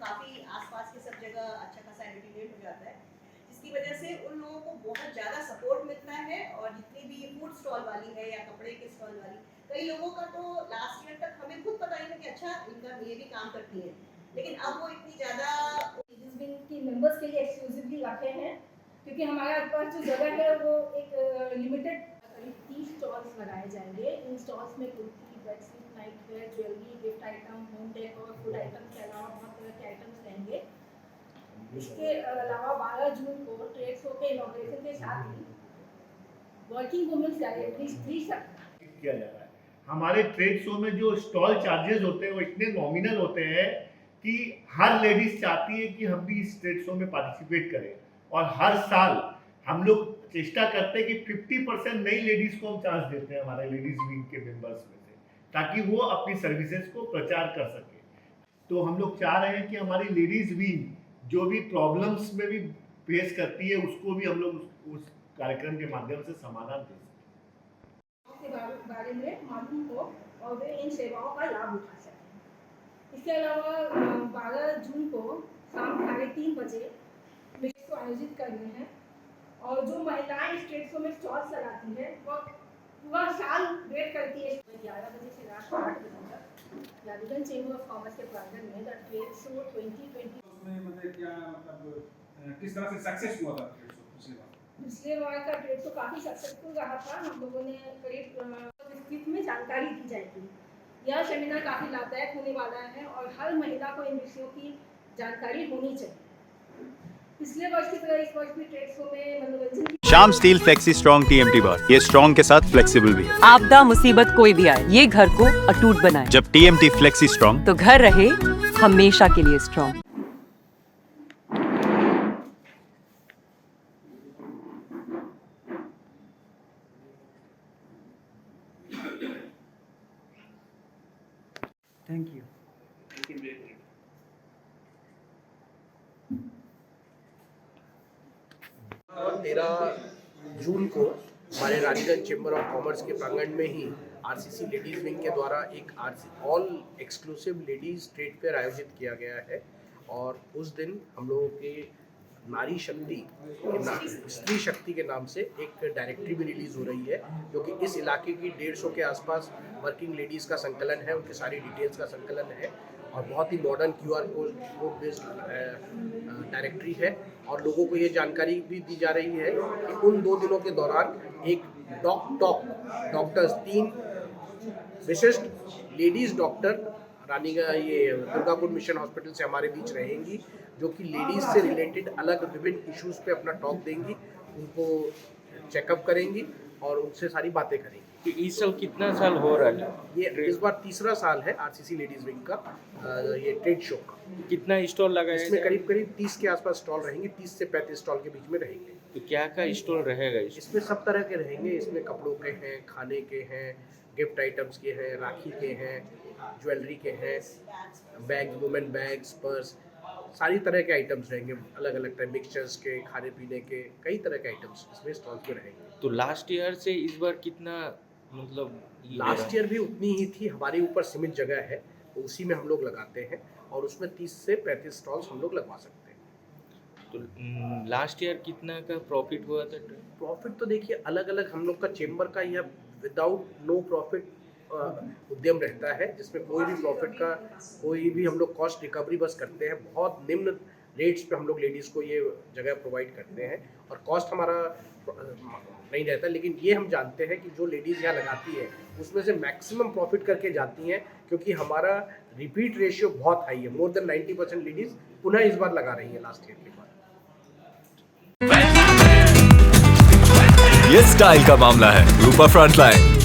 काफ़ी आसपास के सब जगह अच्छा खासा एंटरटेनमेंट हो जाता है, जिसकी वजह से उन लोगों को बहुत ज़्यादा सपोर्ट मिलता है। और जितनी भी फूड स्टॉल वाली है या कपड़े के स्टॉल वाली, कई लोगों का तो लास्ट ईयर तक हमें खुद पता ही नहीं कि अच्छा इनका ये भी काम करती है, लेकिन अब वो इतनी ज़्यादा की मेंबर्स के लिए एक्सक्लूसिवली रखे हैं, क्योंकि हमारे पास जो जगह है वो एक लिमिटेड करीब 30 स्टॉल्स लगाए जाएंगे। इन स्टॉल्स में kurti, bedsheet, night where, jewellery, gift item, home decor, food item के अलावा बहुत तरह के आइटम्स रहेंगे। इसके अलावा 12 जून को ट्रेड शो के इनॉग्रेशन के साथ ही वर्किंग वुमेन्स डायरेक्टरी फ्री किया जा रहा है। हमारे ट्रेड शो में जो स्टॉल चार्जेस होते हैं वो इतने नॉमिनल होते हैं कि हर लेडीज चाहती है कि हम भी इस ट्रेड शो में पार्टिसिपेट करें, और हर साल हम लोग चेष्टा करते हैं कि 50% नई लेडीज को हम चांस देते हैं हमारे लेडीज विंग के मेंबर्स में से, ताकि वो अपनी सर्विसेज को प्रचार कर सके। तो हम लोग चाह रहे हैं कि हमारी लेडीज विंग जो भी प्रॉब्लम्स में भी फेस करती है उसको भी हम लोग उस कार्यक्रम के माध्यम से समाधान दे सकें, के बारे में मालूम हो और वे इन सेवाओं का लाभ उठा सकें। इसके अलावा 12 जून को शाम 3:30 बजे मिशन को आयोजित कर रहे हैं, और जो महिलाएं इस ट्रेड शो में स्टॉल्स लगाती हैं वो पूरा साल वेट करती है। 11 बजे से रात 8 बजे तक यादगंज चेंबर ऑफ कॉमर्स के प्रांगण में द ट्रेड शो 2020 उसमें मतलब क्या मतलब किस तरह से सक्सेस हुआ था ट्रेड शो पिछले बार का ट्रेड शो काफ़ी सक्सेसफुल रहा था। हम लोगों ने करीब विस्तृत में जानकारी दी जाएगी। यह सेमिनार काफ़ी लाभदायक होने वाला है और हर महिला को इन विषयों की जानकारी होनी चाहिए। पिछले वर्ष की तरह इस वर्ष भी ट्रेड शो में मनोरंजन की Shyam steel flexi strong TMT बार, ये स्ट्रॉन्ग के साथ फ्लेक्सिबल भी है। आपदा मुसीबत कोई भी आए, ये घर को अटूट बनाए। जब TMT फ्लेक्सी स्ट्रॉन्ग, तो घर रहे हमेशा के लिए स्ट्रॉन्ग। Thank you. 13 जून को हमारे रानीगंज चेंबर ऑफ कॉमर्स के प्रांगण में ही RCC लेडीज़ विंग के द्वारा एक all exclusive ladies trade fair आयोजित किया गया है। और उस दिन हम लोगों के नारी शक्ति के नाम, स्त्री शक्ति के नाम से एक डायरेक्टरी भी रिलीज़ हो रही है, जो कि इस इलाके की 150 के आसपास वर्किंग लेडीज़ का संकलन है, उनके सारी डिटेल्स का संकलन है, और बहुत ही modern QR code based directory है। और लोगों को ये जानकारी भी दी जा रही है कि उन 2 दिनों के दौरान एक डॉक्टर्स 3 विशिष्ट लेडीज़ डॉक्टर ये दुर्गापुर मिशन हॉस्पिटल से हमारे बीच रहेंगी, जो कि लेडीज़ से रिलेटेड अलग विभिन्न इश्यूज़ पे अपना टॉक देंगी, उनको चेकअप करेंगी और उनसे सारी बातें करेंगी। इस साल कितना साल हो रहा है? ये इस बार 3रा साल है RCC लेडीज़ विंग का ये ट्रेड शो का। कितना स्टॉल लगा है? इसमें करीब 30 के आसपास स्टॉल रहेंगे, 30 से 35 स्टॉल के बीच में रहेंगे। तो क्या क्या स्टॉल रहेगा इसमें? सब तरह के रहेंगे। इसमें कपड़ों के हैं, खाने के हैं, गिफ्ट आइटम्स के हैं, राखी के हैं, ज्वेलरी के हैं, बैग, वुमेन बैग्स, पर्स, सारी तरह के आइटम्स रहेंगे, अलग अलग तरह मिक्सचर्स के, खाने पीने के, कई तरह के आइटम्स इसमें स्टॉल्स में रहेंगे। तो लास्ट ईयर से इस बार कितना मतलब? लास्ट ईयर भी उतनी ही थी। हमारे ऊपर सीमित जगह है, तो उसी में हम लोग लगाते हैं, और उसमें 30 से 35 स्टॉल्स हम लोग लगवा सकते हैं। तो लास्ट ईयर कितना का प्रॉफिट हुआ था? प्रॉफिट तो देखिए अलग अलग हम लोग का चेंबर का यह विदाउट नो प्रॉफिट उद्यम रहता है, जिसमें कोई भी प्रॉफिट का कोई भी हम लोग कॉस्ट रिकवरी बस करते हैं। बहुत निम्न रेट्स पे हम लोग लेडीज़ को ये जगह प्रोवाइड करते हैं, और कॉस्ट हमारा नहीं रहता। लेकिन ये हम जानते हैं कि जो लेडीज़ यहाँ लगाती है उसमें से मैक्सिमम प्रॉफिट करके जाती हैं, क्योंकि हमारा रिपीट रेशियो बहुत हाई है। मोर देन 90% लेडीज़ पुनः इस बार लगा रही है लास्ट ईयर के बाद। ये स्टाइल का मामला है। रूपा फ्रंटलाइन।